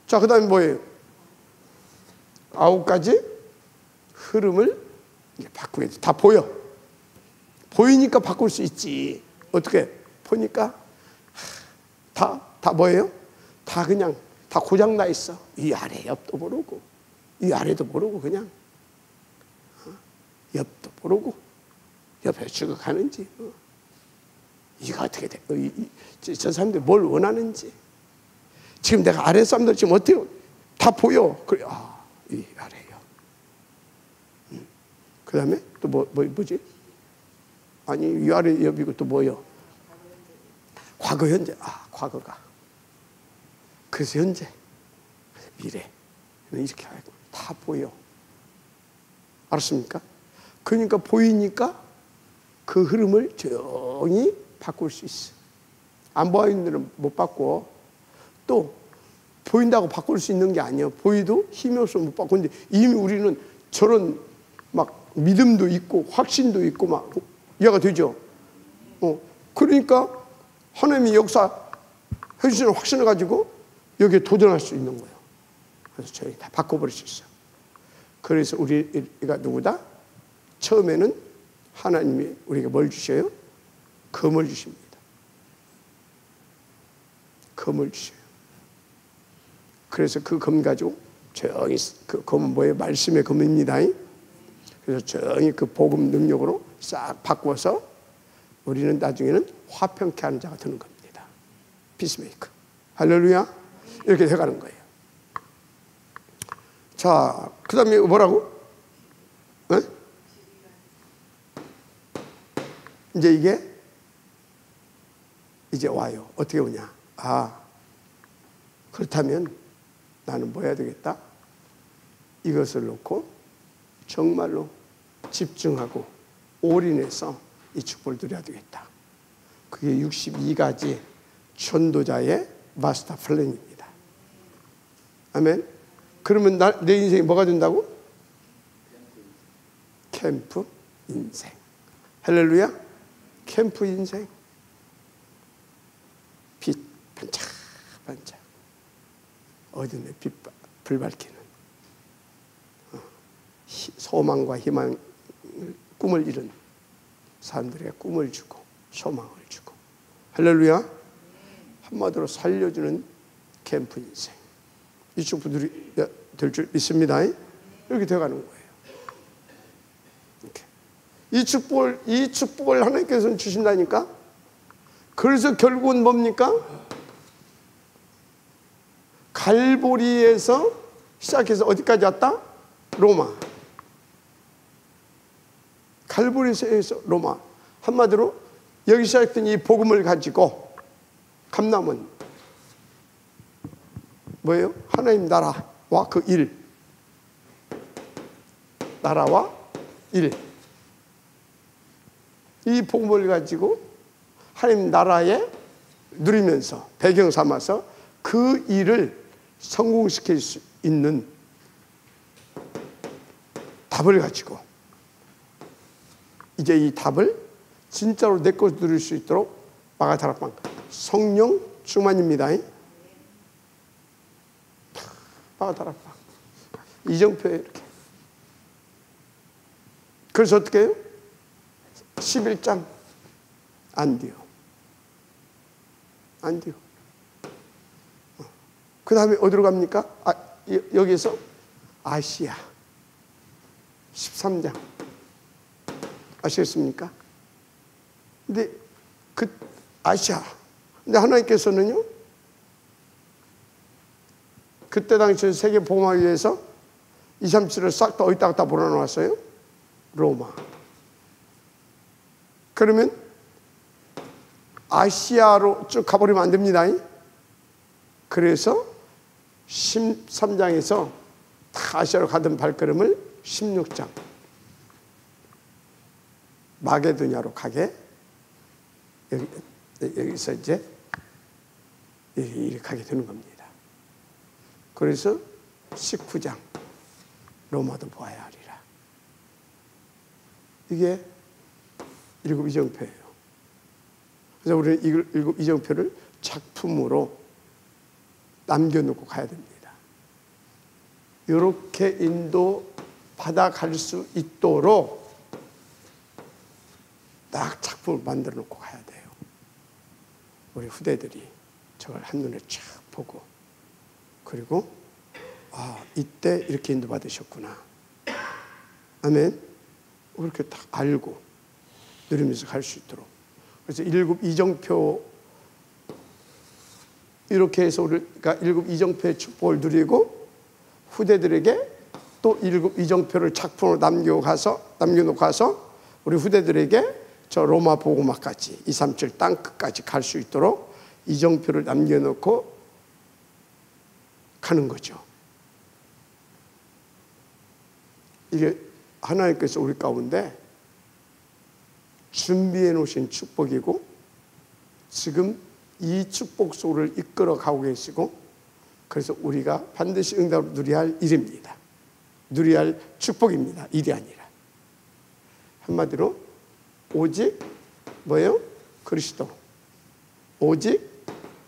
자, 그 다음에 뭐예요? 9가지 흐름을 바꾸게 돼. 다 보여. 보이니까 바꿀 수 있지. 어떻게? 보니까 다 뭐예요? 다 그냥 다 고장 나 있어. 이 아래 옆도 모르고 이 아래도 모르고 그냥 옆도 모르고 옆에 죽어가는지 이거 어떻게 돼? 저 사람들 뭘 원하는지 지금 내가 아래 사람들 지금 어떻게 다 보여. 그래, 이 아래요. 그 다음에 또 뭐지? 아니 위아래 옆이고 또 뭐요? 과거 현재. 과거가. 그래서 현재 미래 이렇게 하고 다 보여. 알았습니까? 그러니까 보이니까 그 흐름을 조용히 바꿀 수 있어. 안 보이는 데는 못 바꿔. 또 보인다고 바꿀 수 있는 게 아니야. 보이도 힘이 없어서 못 바꾸는데 이미 우리는 저런 막 믿음도 있고 확신도 있고 막 이해가 되죠. 그러니까 하나님이 역사 해주시는 확신을 가지고 여기에 도전할 수 있는 거예요. 그래서 저희 다 바꿔버릴 수 있어요. 그래서 우리가 누구다? 처음에는 하나님이 우리에게 뭘 주셔요? 검을 주십니다. 검을 주셔요. 그래서 그 검 가지고 조용히, 그 검은 뭐예요? 말씀의 검입니다. 그래서 조용히 그 복음 능력으로 싹 바꿔서 우리는 나중에는 화평케 하는 자가 되는 겁니다. 피스메이커. 할렐루야. 이렇게 해가는 거예요. 자, 그 다음에 뭐라고? 이제 이게 이제 와요. 어떻게 오냐? 그렇다면 나는 뭐 해야 되겠다? 이것을 놓고 정말로 집중하고 올인해서 이 축복을 누려야 되겠다. 그게 62가지 전도자의 마스터 플랜입니다. 아멘. 그러면 내 인생이 뭐가 된다고? 캠프 인생. 할렐루야. 캠프 인생. 빛 반짝반짝 어둠의 빛 불 밝히는 소망과 희망, 꿈을 이룬 사람들에게 꿈을 주고 소망을 주고. 할렐루야. 한마디로 살려주는 캠프 인생. 이 축복들이 될 줄 믿습니다. 이렇게 되어가는 거예요. 이렇게. 이 축복을 하나님께서는 주신다니까. 그래서 결국은 뭡니까? 갈보리에서 시작해서 어디까지 왔다? 로마. 갈보리에서 로마. 한마디로 여기 시작된 이 복음을 가지고 감남은 뭐예요? 하나님 나라와 그 일. 나라와 일. 이 복음을 가지고 하나님 나라에 누리면서 배경 삼아서 그 일을 성공시킬 수 있는 답을 가지고 이제 이 답을 진짜로 내 것으로 누릴 수 있도록 마가다락방 성령 충만입니다. 마가다락방 이정표에 이렇게. 그래서 어떻게 해요? 11장 안 돼요. 안 돼요. 그 다음에 어디로 갑니까? 여기에서 아시아 13장 아시겠습니까? 근데 그 아시아 근데 하나님께서는요 그때 당시 세계 복음하기 위해서 2, 3, 7을 싹 다 어디다가 다 몰아놓았어요? 로마. 그러면 아시아로 쭉 가버리면 안 됩니다. 그래서 13장에서 다 아시아로 가던 발걸음을 16장 마게도냐로 가게 여기서 이제 이렇게 가게 되는 겁니다. 그래서 19장 로마도 보아야 하리라. 이게 일곱 이정표예요. 그래서 우리는 일곱 이정표를 작품으로 남겨놓고 가야 됩니다. 이렇게 인도 받아갈 수 있도록 딱 작품을 만들어 놓고 가야 돼요. 우리 후대들이 저걸 한눈에 쫙 보고 그리고 이때 이렇게 인도받으셨구나. 아멘. 그렇게 딱 알고 누리면서 갈 수 있도록. 그래서 일곱 이정표 이렇게 해서 우리가 일곱 이정표의 축복을 누리고 후대들에게 또 일곱 이정표를 작품으로 남겨놓고 가서 우리 후대들에게 저 로마 복음화까지 237 땅끝까지 갈 수 있도록 이정표를 남겨놓고 가는 거죠. 이게 하나님께서 우리 가운데 준비해 놓으신 축복이고 지금 이 축복 속을 이끌어 가고 계시고 그래서 우리가 반드시 응답을 누려야 할 일입니다. 누려야 할 축복입니다. 일이 아니라. 한마디로 오직 뭐예요? 그리스도. 오직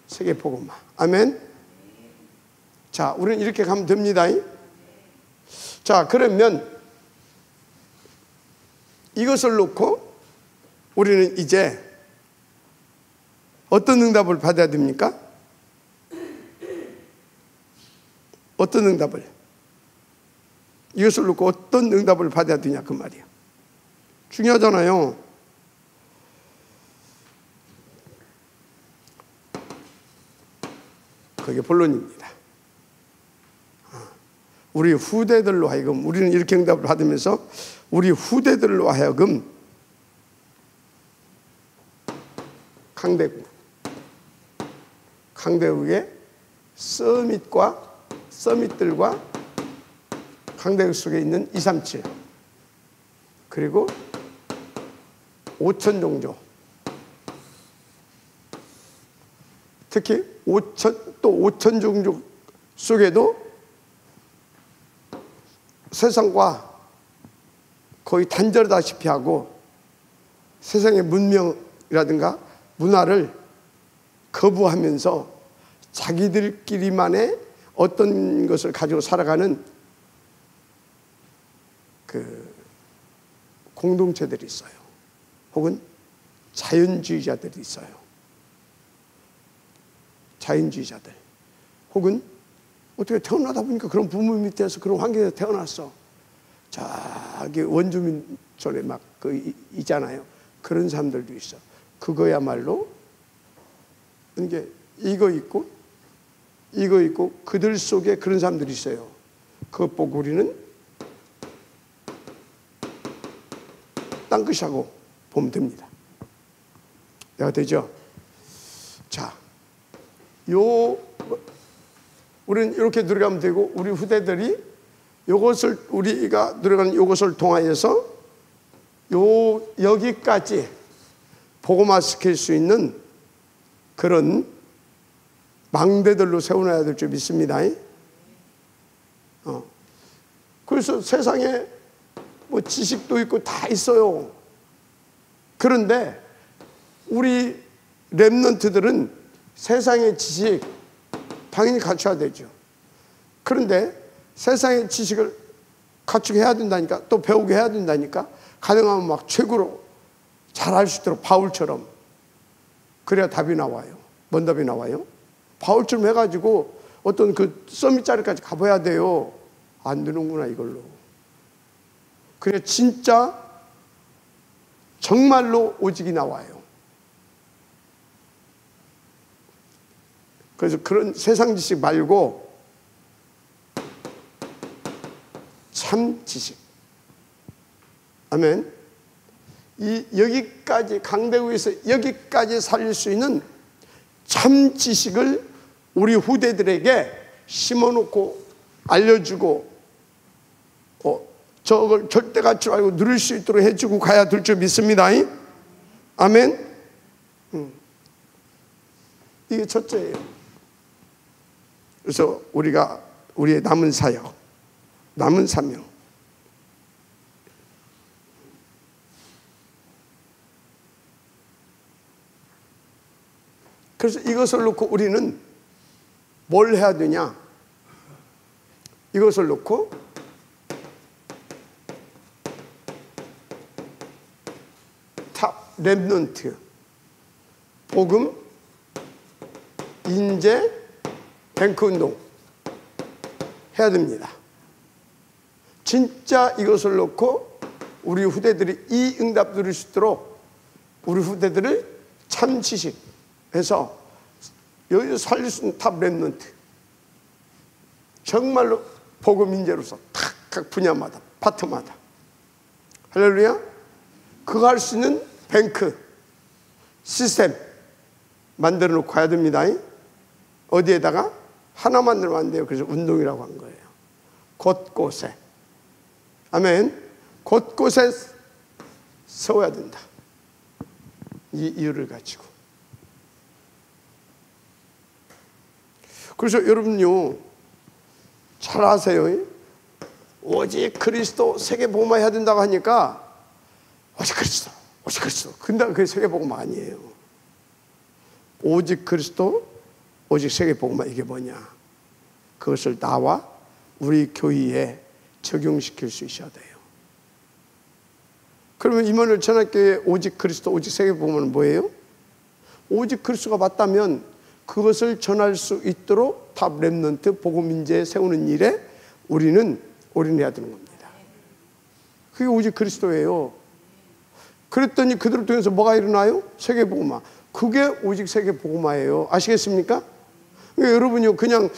세계 복음화. 아멘. 자, 우리는 이렇게 가면 됩니다. 자, 그러면 이것을 놓고 우리는 이제 어떤 응답을 받아야 됩니까? 어떤 응답을? 이것을 놓고 어떤 응답을 받아야 되냐 그 말이야. 중요하잖아요. 그게 본론입니다. 우리 후대들로 하여금 우리는 이렇게 응답을 받으면서 우리 후대들로 하여금 강대국의 서밋들과 강대국 속에 있는 237 그리고 5천 종족 특히 5천 종족 속에도 세상과 거의 단절하다시피 하고 세상의 문명이라든가 문화를 거부하면서 자기들끼리만의 어떤 것을 가지고 살아가는 그 공동체들이 있어요. 혹은 자연주의자들이 있어요. 자연주의자들. 혹은 어떻게 태어나다 보니까 그런 부모 밑에서 그런 환경에서 태어났어. 저기 원주민촌에 막 있잖아요. 그런 사람들도 있어. 그거야말로 이게 이거 있고 그들 속에 그런 사람들이 있어요. 그것 보고 우리는 땅끝하고 보면 됩니다. 내가 되죠? 자, 우리는 이렇게 들어가면 되고 우리 후대들이 우리가 들어가는 이것을 통하여서 여기까지 복음화 시킬 수 있는 그런 망대들로 세워놔야 될 줄 믿습니다. 그래서 세상에 뭐 지식도 있고 다 있어요. 그런데 우리 렘넌트들은 세상의 지식 당연히 갖춰야 되죠. 그런데 세상의 지식을 갖추게 해야 된다니까, 또 배우게 해야 된다니까, 가능하면 막 최고로 잘할 수 있도록 바울처럼, 그래야 답이 나와요. 뭔 답이 나와요? 바울처럼 해가지고 어떤 그 서밋 자리까지 가봐야 돼요. 안 되는구나 이걸로. 그래 진짜 정말로 오직이 나와요. 그래서 그런 세상 지식 말고 참 지식. 아멘. 여기까지 강대구에서 여기까지 살릴 수 있는 참 지식을 우리 후대들에게 심어놓고 알려주고 저걸 절대 갖지 말고 누릴 수 있도록 해주고 가야 될 줄 믿습니다. 아멘. 이게 첫째예요. 그래서 우리가 우리의 남은 사역, 남은 사명, 그래서 이것을 놓고 우리는 뭘 해야 되냐? 이것을 놓고 탑 렘넌트, 복음, 인재, 뱅크 운동 해야 됩니다. 진짜 이것을 놓고 우리 후대들이 이 응답 누릴 수 있도록 우리 후대들을 참 지식해서 여기서 살릴 수 있는 탑 렘넌트, 정말로 복음 인재로서 각 분야마다 파트마다 할렐루야. 그거 할 수 있는 뱅크 시스템 만들어 놓고 가야 됩니다. 어디에다가? 하나 만들면 안 돼요. 그래서 운동이라고 한 거예요. 곳곳에. 아멘. 곳곳에 세워야 된다. 이 이유를 가지고. 그래서 여러분요, 잘 아세요. 오직 그리스도 세계복음화 해야 된다고 하니까 오직 그리스도, 오직 그리스도. 근데 그게 세계복음화 아니에요. 오직 그리스도, 오직 세계복음화. 이게 뭐냐? 그것을 나와 우리 교회에 적용시킬 수 있어야 돼요. 그러면 임마누엘 전학교의 오직 그리스도, 오직 세계복음화는 뭐예요? 오직 그리스도가 맞다면 그것을 전할 수 있도록 탑 렘넌트 복음 인재 세우는 일에 우리는 올인해야 되는 겁니다. 그게 오직 그리스도예요. 그랬더니 그들을 통해서 뭐가 일어나요? 세계복음화. 그게 오직 세계복음화예요. 아시겠습니까? 그러니까 여러분요, 그냥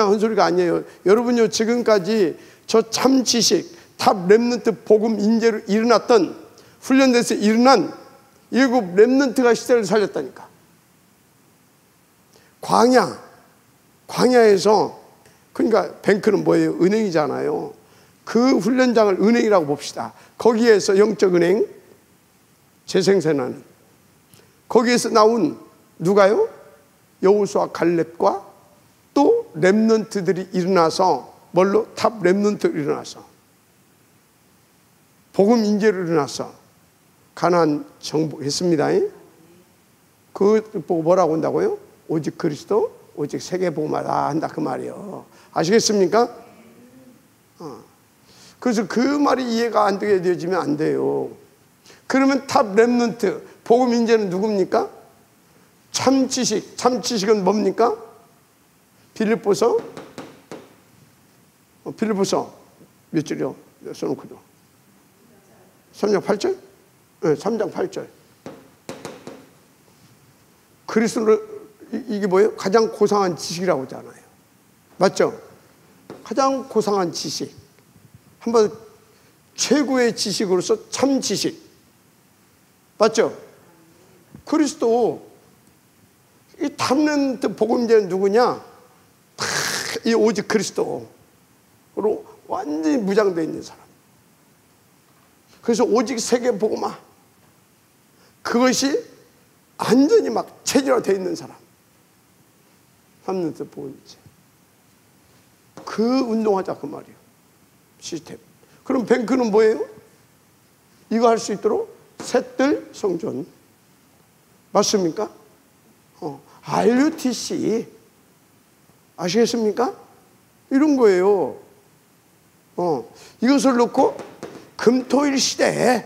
한 소리가 아니에요. 여러분요, 지금까지 저 참 지식, 탑 렘넌트 복음 인재로 일어났던, 훈련돼서 일어난 7 렘넌트가 시대를 살렸다니까. 광야에서, 그러니까 뱅크는 뭐예요? 은행이잖아요. 그 훈련장을 은행이라고 봅시다. 거기에서 영적 은행 재생산하는, 거기에서 나온 누가요? 여호수아 갈렙과 또 렘넌트들이 일어나서, 뭘로? 탑 렘넌트 일어나서 복음 인재로 일어나서 가나안 정복했습니다. 그 보고 뭐라고 한다고요? 오직 그리스도, 오직 세계복음화라 한다 그 말이에요. 아시겠습니까? 그래서 그 말이 이해가 안 되게 되어지면 안 돼요. 그러면 탑 렘넌트 복음 인재는 누굽니까? 참 지식은 뭡니까? 빌립보서 몇 절이요? 써놓고도 3장 8절? 네, 3장 8절. 그리스도를, 이게 뭐예요? 가장 고상한 지식이라고 하잖아요. 맞죠? 가장 고상한 지식. 한번 최고의 지식으로서 참 지식. 맞죠? 그리스도, 이 탐는 복음자는 누구냐? 다 이 오직 그리스도로 완전히 무장되어 있는 사람. 그래서 오직 세계복음화, 그것이 완전히 막 체질화되어 있는 사람. 탐는 복음자. 그 운동하자 그 말이에요. 시스템. 그럼 뱅크는 뭐예요? 이거 할 수 있도록 셋들 성전. 맞습니까? RUTC. 아시겠습니까? 이런 거예요. 이것을 놓고 금토일 시대에.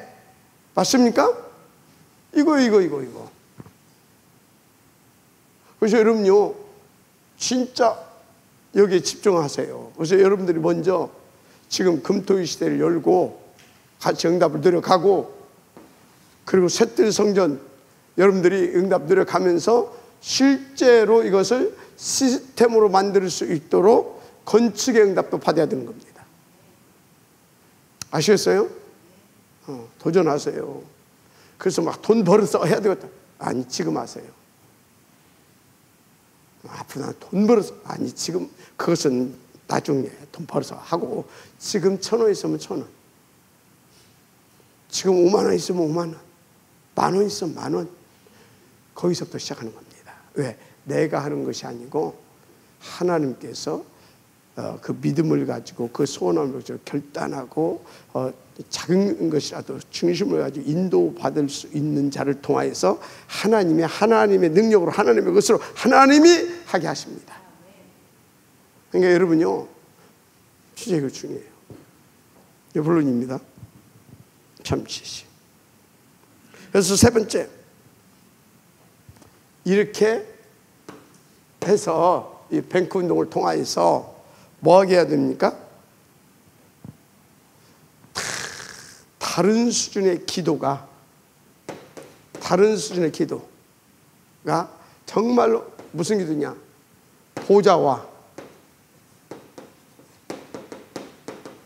맞습니까? 이거. 그래서 여러분요, 진짜 여기에 집중하세요. 그래서 여러분들이 먼저 지금 금토일 시대를 열고 같이 응답을 들어가고, 그리고 셋들 성전 여러분들이 응답 들어가면서 실제로 이것을 시스템으로 만들 수 있도록 건축의 응답도 받아야 되는 겁니다. 아시겠어요? 도전하세요. 그래서 막 돈 벌어서 해야 되겠다. 아니, 지금 하세요. 앞으로 난 돈 벌어서. 아니, 지금 그것은 나중에 돈 벌어서 하고, 지금 1,000원 있으면 1,000원. 지금 5만 원 있으면 5만 원. 10,000원 있으면 10,000원. 거기서부터 시작하는 겁니다. 왜? 내가 하는 것이 아니고 하나님께서 그 믿음을 가지고 그 소원함을 결단하고 작은 것이라도 중심을 가지고 인도받을 수 있는 자를 통하여서 하나님의 능력으로, 하나님의 것으로 하나님이 하게 하십니다. 그러니까 여러분요, 진짜 이거 중요해요. 이게 본론입니다. 참치시. 그래서 세 번째, 이렇게 해서 이 뱅크 운동을 통하여서 뭐 하게 해야 됩니까? 다른 수준의 기도가 정말로 무슨 기도냐? 보좌와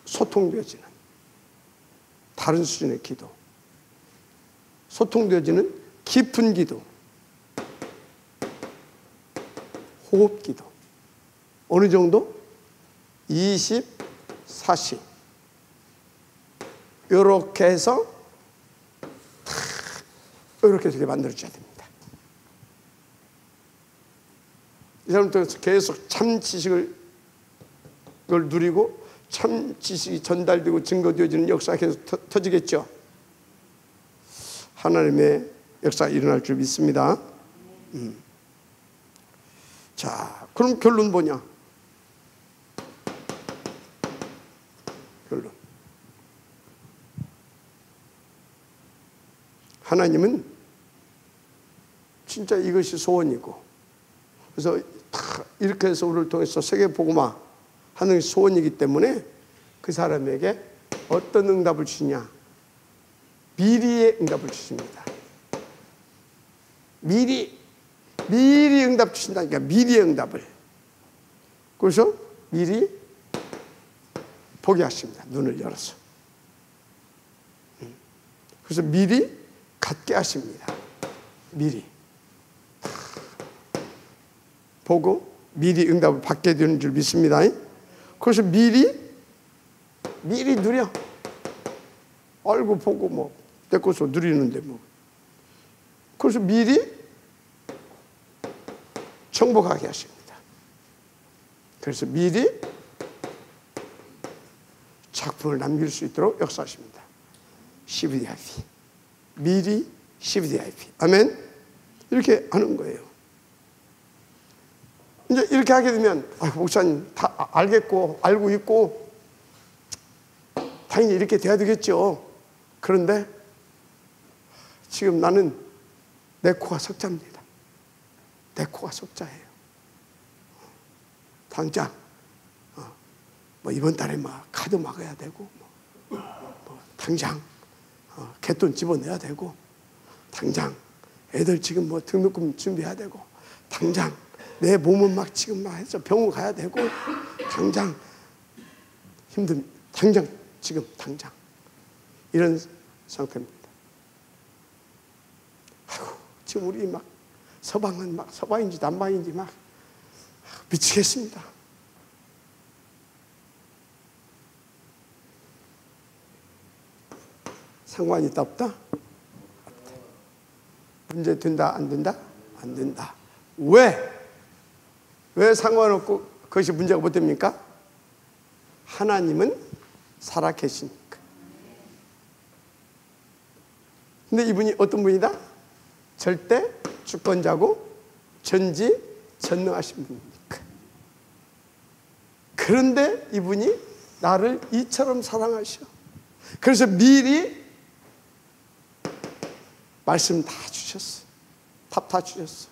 소통되어지는 다른 수준의 기도, 소통되어지는 깊은 기도, 호흡 기도. 어느 정도? 20, 40. 이렇게 해서 이렇게 되게 만들어줘야 됩니다. 이 사람들은 계속 참 지식을 누리고 참 지식이 전달되고 증거되어지는 역사가 계속 터지겠죠. 하나님의 역사가 일어날 줄 믿습니다. 자, 그럼 결론 뭐냐? 결론. 하나님은 진짜 이것이 소원이고, 그래서 다 이렇게 해서 우리를 통해서 세계 복음화 하는 소원이기 때문에 그 사람에게 어떤 응답을 주냐? 미리의 응답을 주십니다. 미리 응답 주신다니까. 미리의 응답을. 그래서 미리 보게 하십니다. 눈을 열어서. 그래서 미리 갖게 하십니다. 미리 보고 미리 응답을 받게 되는 줄 믿습니다. 그래서 미리 누려. 알고 보고 뭐 내 것으로 누리는데 뭐. 그래서 미리 정복하게 하십니다. 그래서 미리 작품을 남길 수 있도록 역사하십니다. CVDIP. 미리 CVDIP. 아멘. 이렇게 하는 거예요. 이제 이렇게 하게 되면 목사님 다 알고 있고 당연히 이렇게 돼야 되겠죠. 그런데 지금 나는 내 코가 석자입니다. 내 코가 석자예요. 당장 뭐 이번 달에 막 카드 막아야 되고 뭐 당장 갯돈 집어내야 되고 당장 애들 지금 뭐 등록금 준비해야 되고 당장 내 몸은 막 지금 막 해서 병원 가야 되고 당장 당장 지금 당장 이런 상태입니다. 아이고, 지금 우리 막 서방은 막 서방인지 남방인지 막 미치겠습니다. 상관이 있다 없다? 없다. 문제 된다 안 된다? 안 된다. 왜 상관없고 그것이 문제가 못 됩니까? 하나님은 살아계시니까. 근데 이분이 어떤 분이다? 절대 주권자고 전지 전능하신 분입니까? 그런데 이분이 나를 이처럼 사랑하셔. 그래서 미리 말씀 다 주셨어. 답 다 주셨어.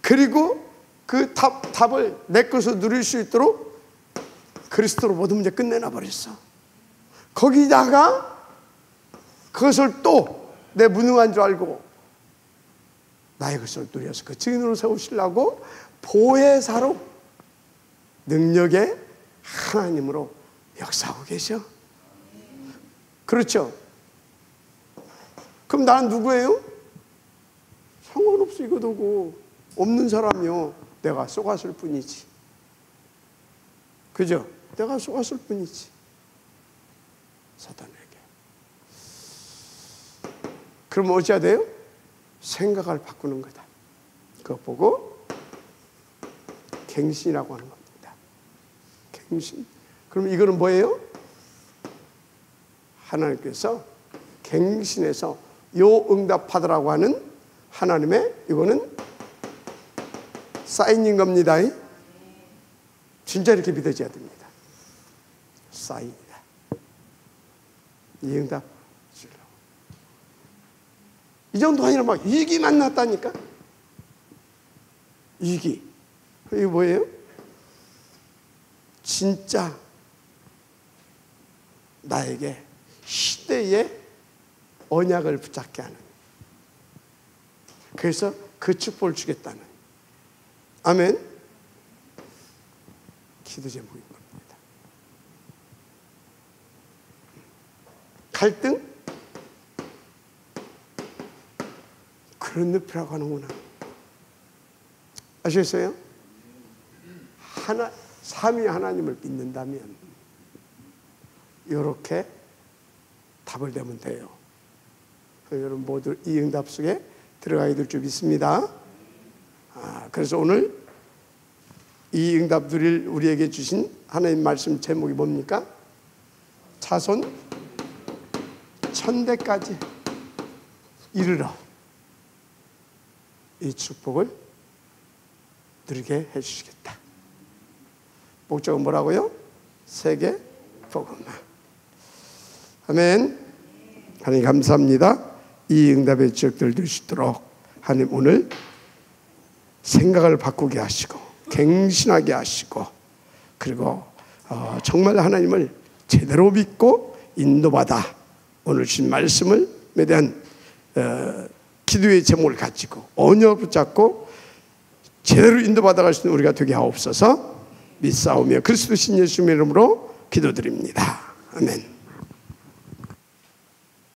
그리고 그 답을 내 것으로 누릴 수 있도록 그리스도로 모든 문제 끝내놔 버렸어. 거기다가 그것을 또 내 무능한 줄 알고 나의 것을 누려서 그 증인으로 세우시려고 보혜사로 능력의 하나님으로 역사하고 계셔. 그렇죠? 그럼 나는 누구예요? 상관없어. 이거도고 없는 사람이요. 내가 속았을 뿐이지. 그죠? 내가 속았을 뿐이지. 사단에게. 그럼 어찌해야 돼요? 생각을 바꾸는 거다. 그거 보고 갱신이라고 하는 겁니다. 갱신. 그럼 이거는 뭐예요? 하나님께서 갱신해서 요 응답하더라고 하는 하나님의 이거는 사인인 겁니다. 진짜 이렇게 믿어져야 됩니다. 사인이다. 이 응답 주려고. 이 정도 아니라 막 이기 만났다니까. 이기. 이게 뭐예요? 진짜 나에게 시대의 언약을 붙잡게 하는. 그래서 그 축복을 주겠다는. 아멘. 기도 제목인 겁니다. 갈등? 그런 늪이라고 하는구나. 아시겠어요? 삼위 하나님을 믿는다면 이렇게 답을 대면 돼요. 여러분 모두 이 응답 속에 들어가게 될 줄 믿습니다. 그래서 오늘 이 응답 누릴 우리에게 주신 하나님 말씀 제목이 뭡니까? 자손 천대까지 이르러 이 축복을 누리게 해주시겠다. 목적은 뭐라고요? 세계 복음화. 아멘. 하나님 감사합니다. 이 응답의 지역들 될 수 있도록 하나님 오늘 생각을 바꾸게 하시고 갱신하게 하시고 그리고 정말 하나님을 제대로 믿고 인도받아 오늘 주신 말씀을 대한 기도의 제목을 가지고 언약을 붙잡고 제대로 인도받아 갈 수 있는 우리가 되게 하옵소서. 믿사오며 그리스도 신 예수님의 이름으로 기도드립니다. 아멘.